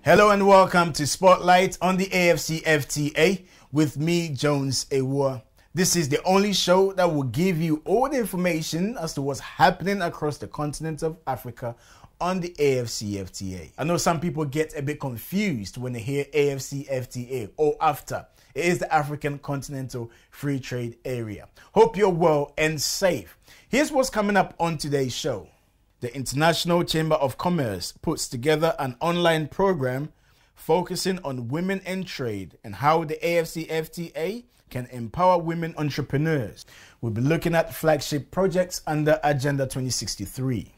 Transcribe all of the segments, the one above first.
Hello and welcome to Spotlight on the AfCFTA with me, Jones Ewa. This is the only show that will give you all the information as to what's happening across the continent of Africa on the AfCFTA. I know some people get a bit confused when they hear AfCFTA or AfTA. It is the African Continental Free Trade Area. Hope you're well and safe. Here's what's coming up on today's show. The International Chamber of Commerce puts together an online program focusing on women in trade and how the AfCFTA can empower women entrepreneurs. We'll be looking at flagship projects under Agenda 2063,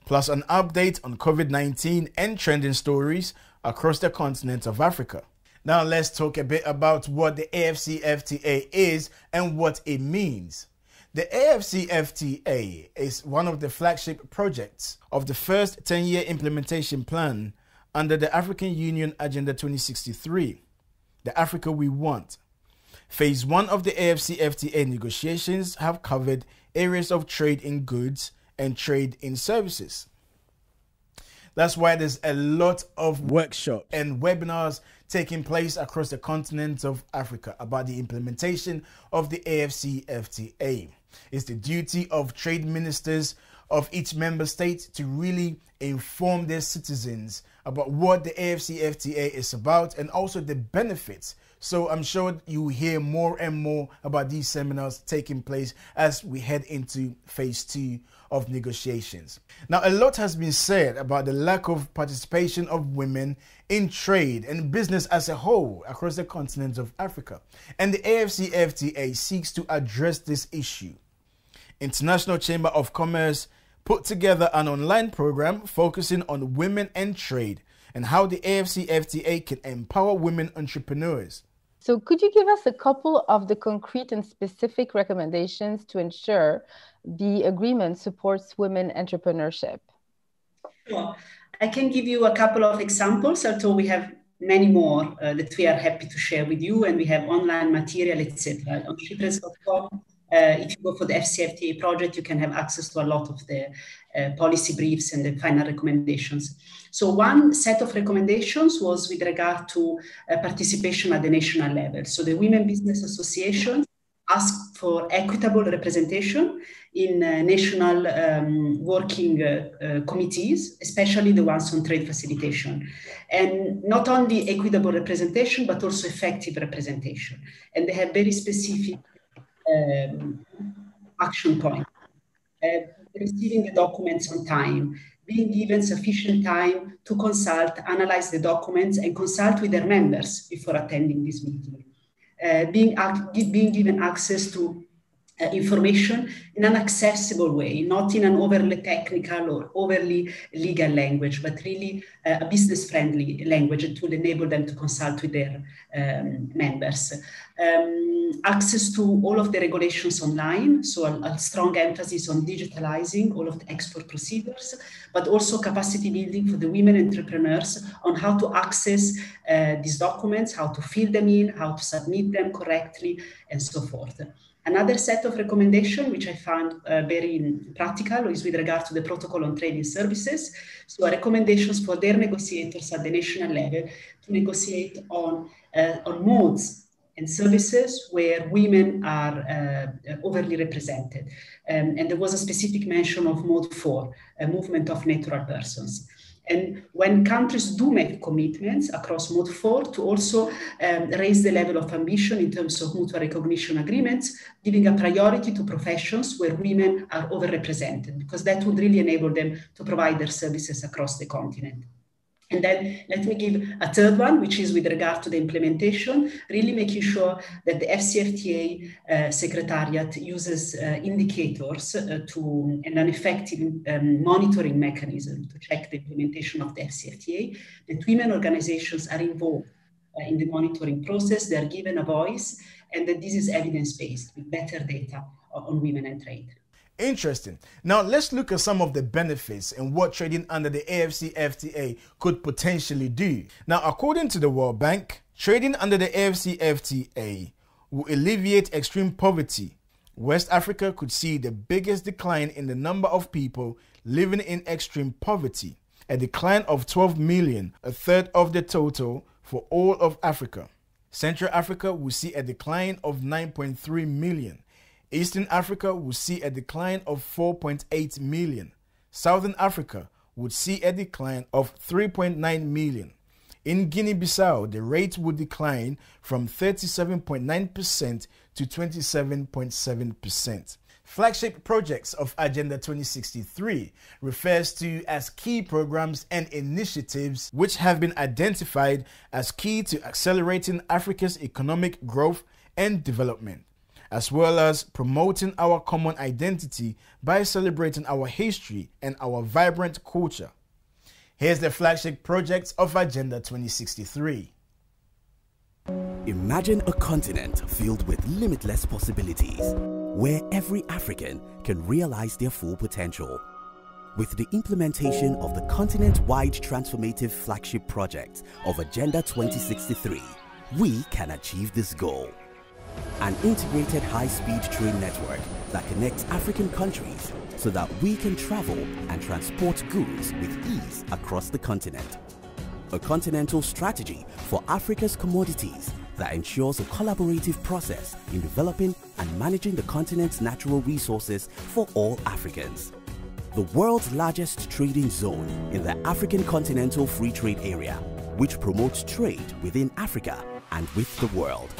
plus an update on COVID-19 and trending stories across the continent of Africa. Now let's talk a bit about what the AfCFTA is and what it means. The AfCFTA is one of the flagship projects of the first 10-year implementation plan under the African Union Agenda 2063, the Africa we want. Phase 1 of the AfCFTA negotiations have covered areas of trade in goods and trade in services. That's why there's a lot of workshops and webinars taking place across the continent of Africa about the implementation of the AfCFTA. It's the duty of trade ministers of each member state to really inform their citizens about what the AfCFTA is about and also the benefits. So I'm sure you will hear more and more about these seminars taking place as we head into phase 2 of negotiations. Now, a lot has been said about the lack of participation of women in trade and business as a whole across the continent of Africa. And the AfCFTA seeks to address this issue. International Chamber of Commerce put together an online program focusing on women and trade and how the AfCFTA can empower women entrepreneurs. So could you give us a couple of the concrete and specific recommendations to ensure the agreement supports women entrepreneurship? Sure. I can give you a couple of examples, although we have many more that we are happy to share with you, and we have online material, etc. On shipres.com. If you go for the AfCFTA project, you can have access to a lot of the policy briefs and the final recommendations. So one set of recommendations was with regard to participation at the national level. So the Women Business Association asked for equitable representation in national working committees, especially the ones on trade facilitation. And not only equitable representation, but also effective representation. And they have very specific action point. Receiving the documents on time, being given sufficient time to consult, analyze the documents, and consult with their members before attending this meeting. Being given access to information in an accessible way, not in an overly technical or overly legal language, but really a business-friendly language that will enable them to consult with their members. Access to all of the regulations online, so a strong emphasis on digitalizing all of the export procedures, but also capacity building for the women entrepreneurs on how to access these documents, how to fill them in, how to submit them correctly, and so forth. Another set of recommendations, which I found very practical, is with regard to the protocol on trading services. So recommendations for their negotiators at the national level to negotiate on modes and services where women are overly represented. And there was a specific mention of Mode 4, a movement of natural persons. And when countries do make commitments across Mode 4 to also raise the level of ambition in terms of mutual recognition agreements, giving a priority to professions where women are overrepresented, because that would really enable them to provide their services across the continent. And then let me give a third one, which is with regard to the implementation, really making sure that the AfCFTA Secretariat uses indicators and an effective monitoring mechanism to check the implementation of the AfCFTA, that women organizations are involved in the monitoring process, they are given a voice, and that this is evidence-based with better data on women and trade. Interesting. Now let's look at some of the benefits and what trading under the AfCFTA could potentially do. Now, according to the World Bank, trading under the AfCFTA will alleviate extreme poverty. West Africa could see the biggest decline in the number of people living in extreme poverty. a decline of 12 million, a third of the total for all of Africa. Central Africa will see a decline of 9.3 million. Eastern Africa will see a decline of 4.8 million. Southern Africa would see a decline of 3.9 million. In Guinea-Bissau, the rate would decline from 37.9% to 27.7%. Flagship projects of Agenda 2063 refers to as key programs and initiatives which have been identified as key to accelerating Africa's economic growth and development, as well as promoting our common identity by celebrating our history and our vibrant culture. Here's the flagship projects of Agenda 2063. Imagine a continent filled with limitless possibilities, where every African can realize their full potential. With the implementation of the continent-wide transformative flagship project of Agenda 2063, we can achieve this goal. An integrated high-speed train network that connects African countries so that we can travel and transport goods with ease across the continent. A continental strategy for Africa's commodities that ensures a collaborative process in developing and managing the continent's natural resources for all Africans. The world's largest trading zone in the African Continental Free Trade Area, which promotes trade within Africa and with the world.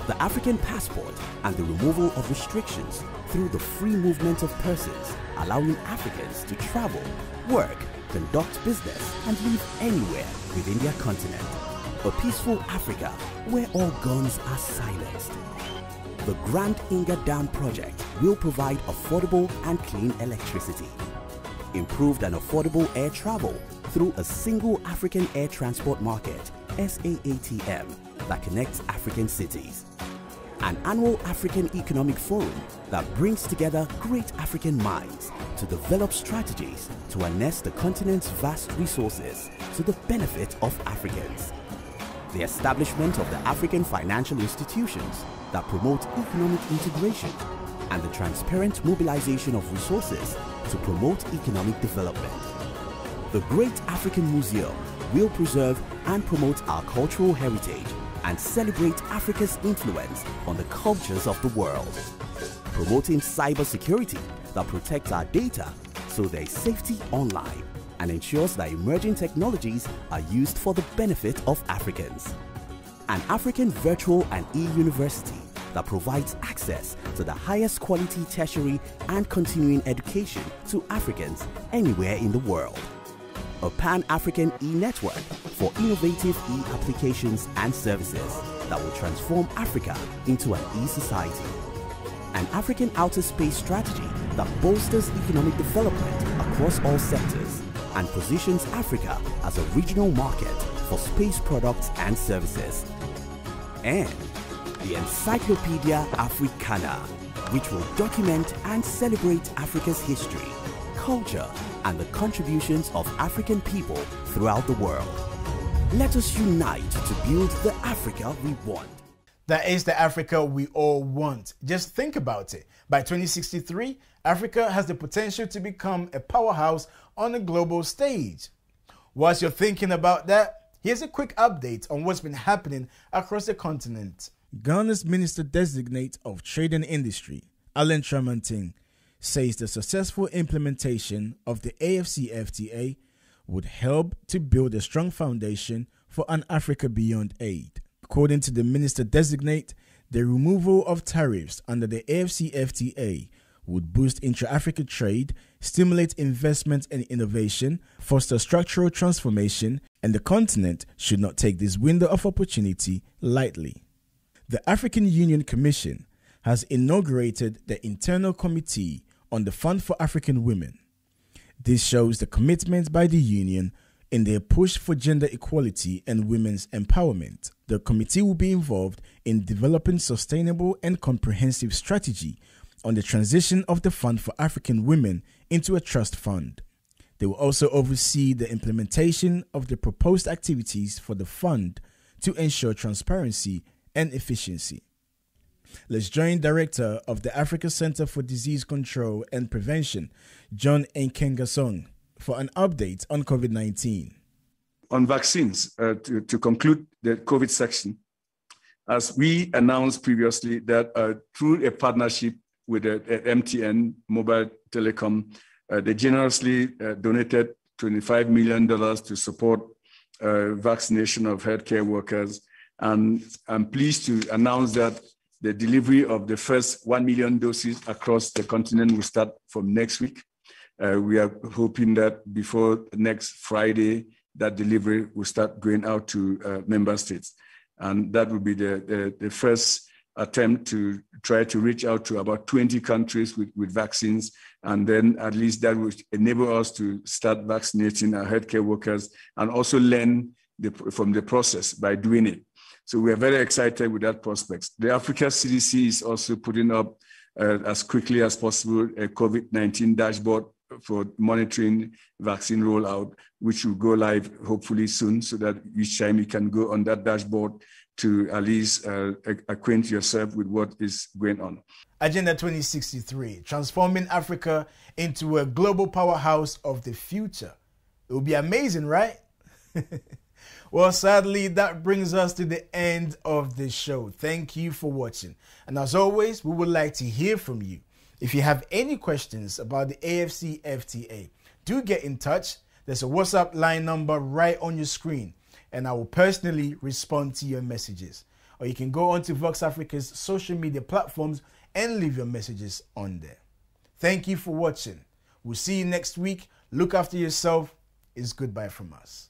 The African passport and the removal of restrictions through the free movement of persons, allowing Africans to travel, work, conduct business and live anywhere within their continent. A peaceful Africa where all guns are silenced. The Grand Inga Dam project will provide affordable and clean electricity. Improved and affordable air travel through a single African air transport market, SAATM, that connects African cities. An annual African Economic Forum that brings together great African minds to develop strategies to harness the continent's vast resources to the benefit of Africans. The establishment of the African financial institutions that promote economic integration and the transparent mobilization of resources to promote economic development. The Great African Museum will preserve and promote our cultural heritage and celebrate Africa's influence on the cultures of the world. Promoting cybersecurity that protects our data so there is safety online and ensures that emerging technologies are used for the benefit of Africans. An African virtual and e-university that provides access to the highest quality tertiary and continuing education to Africans anywhere in the world. A Pan-African e-network for innovative e-applications and services that will transform Africa into an e-society. An African outer space strategy that bolsters economic development across all sectors and positions Africa as a regional market for space products and services. And the Encyclopedia Africana, which will document and celebrate Africa's history, culture, and the contributions of African people throughout the world. Let us unite to build the Africa we want. That is the Africa we all want. Just think about it. By 2063, Africa has the potential to become a powerhouse on a global stage. Whilst you're thinking about that, here's a quick update on what's been happening across the continent. Ghana's Minister-Designate of Trade and Industry, Alan Tramanting, says the successful implementation of the AfCFTA would help to build a strong foundation for an Africa beyond aid. According to the Minister-Designate, the removal of tariffs under the AfCFTA would boost intra-Africa trade, stimulate investment and innovation, foster structural transformation, and the continent should not take this window of opportunity lightly. The African Union Commission has inaugurated the Internal Committee on the Fund for African Women. This shows the commitment by the Union in their push for gender equality and women's empowerment. The committee will be involved in developing sustainable and comprehensive strategy on the transition of the Fund for African Women into a trust fund. They will also oversee the implementation of the proposed activities for the fund to ensure transparency and efficiency. Let's join Director of the Africa Center for Disease Control and Prevention, John Nkengasong, for an update on COVID-19. On vaccines, to conclude the COVID section, as we announced previously that through a partnership with MTN Mobile Telecom, they generously donated $25 million to support vaccination of healthcare workers. And I'm pleased to announce that the delivery of the first 1 million doses across the continent will start from next week. We are hoping that before next Friday, that delivery will start going out to member states. And that will be the first attempt to try to reach out to about 20 countries with vaccines. And then at least that will enable us to start vaccinating our healthcare workers and also learn from the process by doing it. So we are very excited with that prospect. The Africa CDC is also putting up as quickly as possible a COVID-19 dashboard for monitoring vaccine rollout, which will go live hopefully soon, so that each time you can go on that dashboard to at least acquaint yourself with what is going on. Agenda 2063, transforming Africa into a global powerhouse of the future. It will be amazing, right? Well, sadly, that brings us to the end of the show. Thank you for watching. And as always, we would like to hear from you. If you have any questions about the AfCFTA, do get in touch. There's a WhatsApp line number right on your screen, and I will personally respond to your messages. Or you can go onto Voxafrica's social media platforms and leave your messages on there. Thank you for watching. We'll see you next week. Look after yourself. It's goodbye from us.